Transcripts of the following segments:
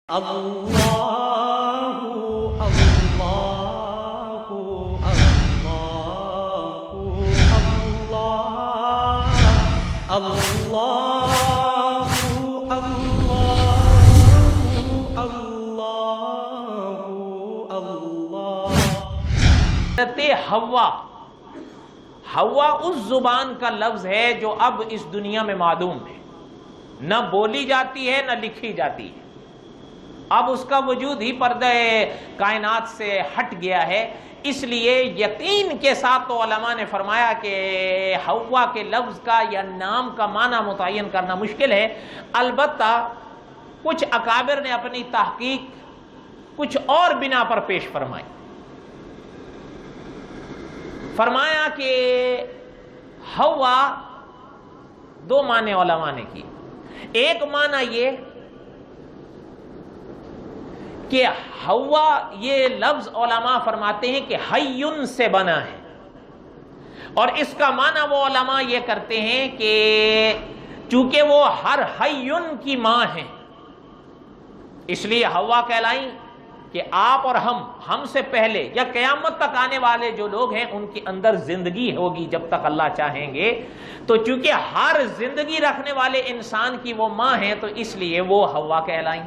اللہ اللہ اللہ اللہ اللہ حوا اس زبان کا لفظ ہے جو اب اس دنیا میں معدوم ہے، نہ بولی جاتی ہے نہ لکھی جاتی ہے، اب اس کا وجود ہی پردہ کائنات سے ہٹ گیا ہے۔ اس لیے یقین کے ساتھ تو علماء نے فرمایا کہ حوا کے لفظ کا یا نام کا معنی متعین کرنا مشکل ہے، البتہ کچھ اکابر نے اپنی تحقیق کچھ اور بنا پر پیش فرمائی۔ فرمایا کہ حوا دو معنی علماء نے کی۔ ایک معنی یہ کہ حوا یہ لفظ علماء فرماتے ہیں کہ حیٌ سے بنا ہے، اور اس کا معنی وہ علماء یہ کرتے ہیں کہ چونکہ وہ ہر حیٌ کی ماں ہیں اس لیے حوا کہلائیں کہ آپ اور ہم سے پہلے یا قیامت تک آنے والے جو لوگ ہیں ان کے اندر زندگی ہوگی جب تک اللہ چاہیں گے، تو چونکہ ہر زندگی رکھنے والے انسان کی وہ ماں ہیں تو اس لیے وہ حوا کہلائیں۔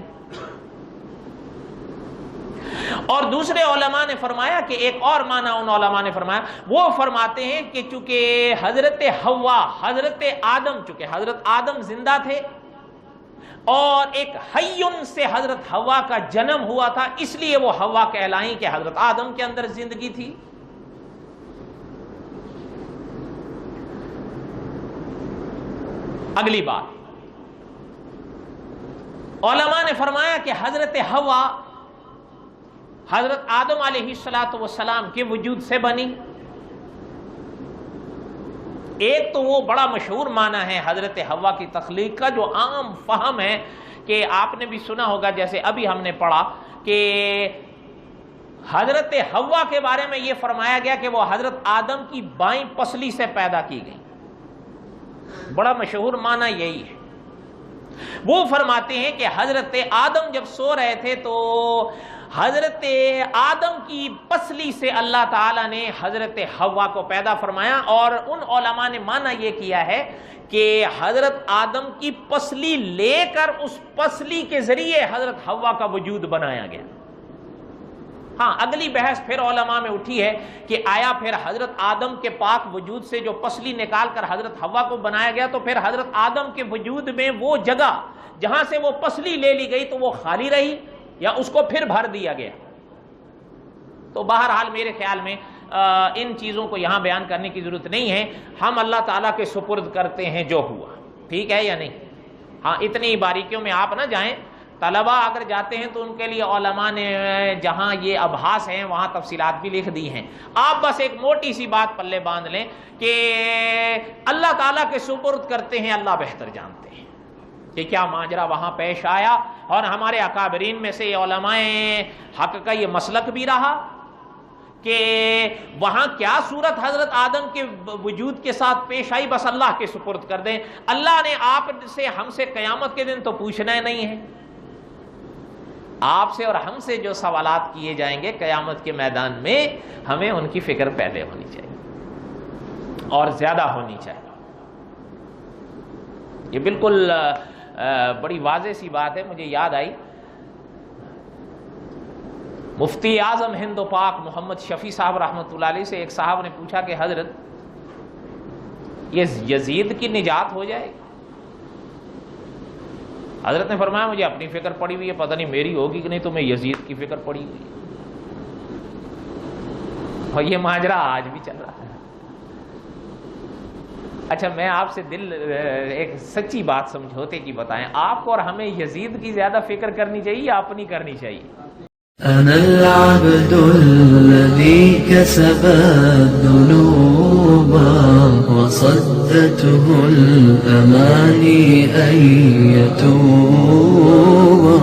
اور دوسرے علماء نے فرمایا کہ ایک اور معنی ان علماء نے فرمایا، وہ فرماتے ہیں کہ چونکہ حضرت حوا حضرت آدم، چونکہ حضرت آدم زندہ تھے اور ایک حیٌ سے حضرت حوا کا جنم ہوا تھا، اس لیے وہ حوا کہلائیں کہ حضرت آدم کے اندر زندگی تھی۔ اگلی بات، علماء نے فرمایا کہ حضرت حوا حضرت آدم علیہ السلام کے وجود سے بنی۔ ایک تو وہ بڑا مشہور معنی ہے حضرت حوا کی تخلیق کا جو عام فہم ہے، کہ آپ نے بھی سنا ہوگا، جیسے ابھی ہم نے پڑھا کہ حضرت حوا کے بارے میں یہ فرمایا گیا کہ وہ حضرت آدم کی بائیں پسلی سے پیدا کی گئی۔ بڑا مشہور معنی یہی ہے۔ وہ فرماتے ہیں کہ حضرت آدم جب سو رہے تھے تو حضرت آدم کی پسلی سے اللہ تعالیٰ نے حضرت حوا کو پیدا فرمایا، اور ان علماء نے معنی یہ کیا ہے کہ حضرت آدم کی پسلی لے کر اس پسلی کے ذریعے حضرت حوا کا وجود بنایا گیا۔ ہاں، اگلی بحث پھر علماء میں اٹھی ہے کہ آیا پھر حضرت آدم کے پاک وجود سے جو پسلی نکال کر حضرت حوا کو بنایا گیا تو پھر حضرت آدم کے وجود میں وہ جگہ جہاں سے وہ پسلی لے لی گئی تو وہ خالی رہی یا اس کو پھر بھر دیا گیا؟ تو بہرحال میرے خیال میں ان چیزوں کو یہاں بیان کرنے کی ضرورت نہیں ہے، ہم اللہ تعالیٰ کے سپرد کرتے ہیں جو ہوا، ٹھیک ہے یا نہیں؟ ہاں، اتنی باریکیوں میں آپ نہ جائیں، طلباء اگر جاتے ہیں تو ان کے لیے علماء نے جہاں یہ ابحاث ہیں وہاں تفصیلات بھی لکھ دی ہیں۔ آپ بس ایک موٹی سی بات پلے باندھ لیں کہ اللہ تعالیٰ کے سپرد کرتے ہیں، اللہ بہتر جانتے ہیں کہ کیا ماجرا وہاں پیش آیا، اور ہمارے اکابرین میں سے علماء حق کا یہ مسلک بھی رہا کہ وہاں کیا صورت حضرت آدم کے وجود کے ساتھ پیش آئی بس اللہ کے سپرد کر دیں۔ اللہ نے آپ سے ہم سے قیامت کے دن تو پوچھنا ہی نہیں ہے، آپ سے اور ہم سے جو سوالات کیے جائیں گے قیامت کے میدان میں ہمیں ان کی فکر پہلے ہونی چاہیے اور زیادہ ہونی چاہیے۔ یہ بالکل بڑی واضح سی بات ہے، مجھے یاد آئی مفتی اعظم ہند و پاک محمد شفیع صاحب رحمۃ اللہ علیہ سے ایک صاحب نے پوچھا کہ حضرت یہ یزید کی نجات ہو جائے گی؟ حضرت نے فرمایا مجھے اپنی فکر پڑی ہوئی ہے، پتہ نہیں میری ہوگی کہ نہیں، تمہیں یزید کی فکر پڑی ہوئی ہے۔ اور یہ ماجرا آج بھی چل رہا ہے۔ اچھا، میں آپ سے ایک سچی بات سمجھوتے کی بتائیں، آپ کو اور ہمیں یزید کی زیادہ فکر کرنی چاہیے یا اپنی کرنی چاہیے؟ أنا العبد الذي كسب الذنوب وصدته الأماني أن يتوب